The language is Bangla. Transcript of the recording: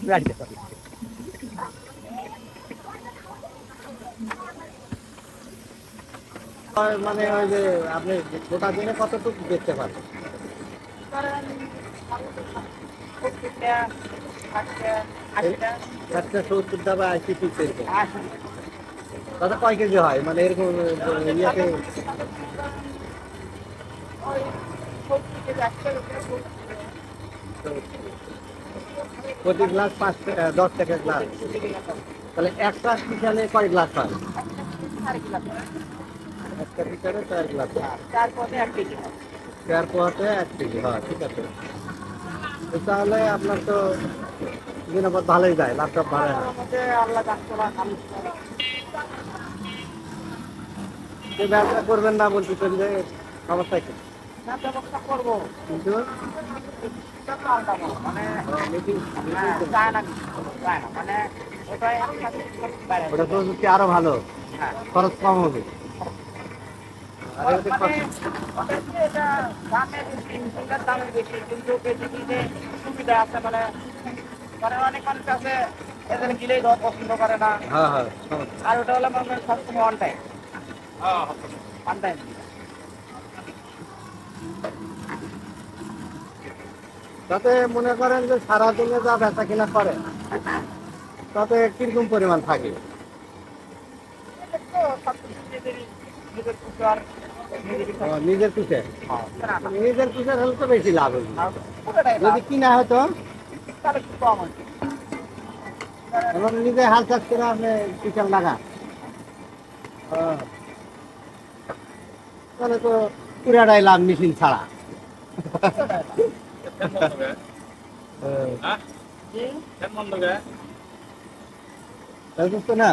গাড়িতে চলে। মানে ওই যে আপনি গোটা দিনে কতটুকু দেখতে পারেন? ধরেন 70টা, 60টা, 80টা, 70টা বা 80 পিস এরকম। 80। তাতে কয় কেজি হয় মানে এরকম ইয়েতে? ওই 70 কেজি, 80 কেজি। প্রতি গ্লাস 10 টাকা গ্লাস। তাহলে একটা পিছনে কয় গ্লাস হয়? একটা পিছনে 4 গ্লাস হয়। তারপরে 1 কেজি। 4 পোয়াতে 1 কেজি, হ্যাঁ ঠিক আছে। তো তাহলে আপনার তো দিনপর ভালোই যায়, লাভ টাভ বাড়ে না। মধ্যে আল্লাহ দান করা মানুষ যে ব্যবসা করবেন না বলতেছেন যে অবস্থা কি? ব্যবস্থা করবো, কিন্তু এটা তো আলাদা বড়। মানে মিটিং চায় না কিছু, চায় না। মানে ওটাই একসাথে বাইরে ওটা তো হচ্ছে আরো ভালো, হ্যাঁ। খরচ কম হবে। আর এতে মানে ওদের যে এটা দামের ইনপুটের দামের বেশি, কিন্তু বেসিক্যালি সুবিধা আছে। মানে মানে অনেক মানুষ আছে এদের গিলেই ধর পছন্দ করে না। হ্যাঁ হ্যাঁ সমস্যা। আর ওটা হলো মানে সবসময় অন টাইম, অন টাইম। তাতে মনে করেন যে সারাদিনে যা বেচা কিনা করে তাতে কিরকম পরিমাণ থাকে? তো সবকিছু নিজেরই, নিজের পুকুর, নিজেরই সব। নিজের পিছে? না, না, নিজের পিছে হলে তো বেশি লাভ হবে। আর পুরোটাই যদি লাভ, কিনা হতো তাহলে একটু কম আছে। এবং নিজে হাল চাষ করে আপনি পিছন লাগা, তাহলে তো পুরাটাই লাভ মেশিন ছাড়া। জি। তাই বুঝতো না?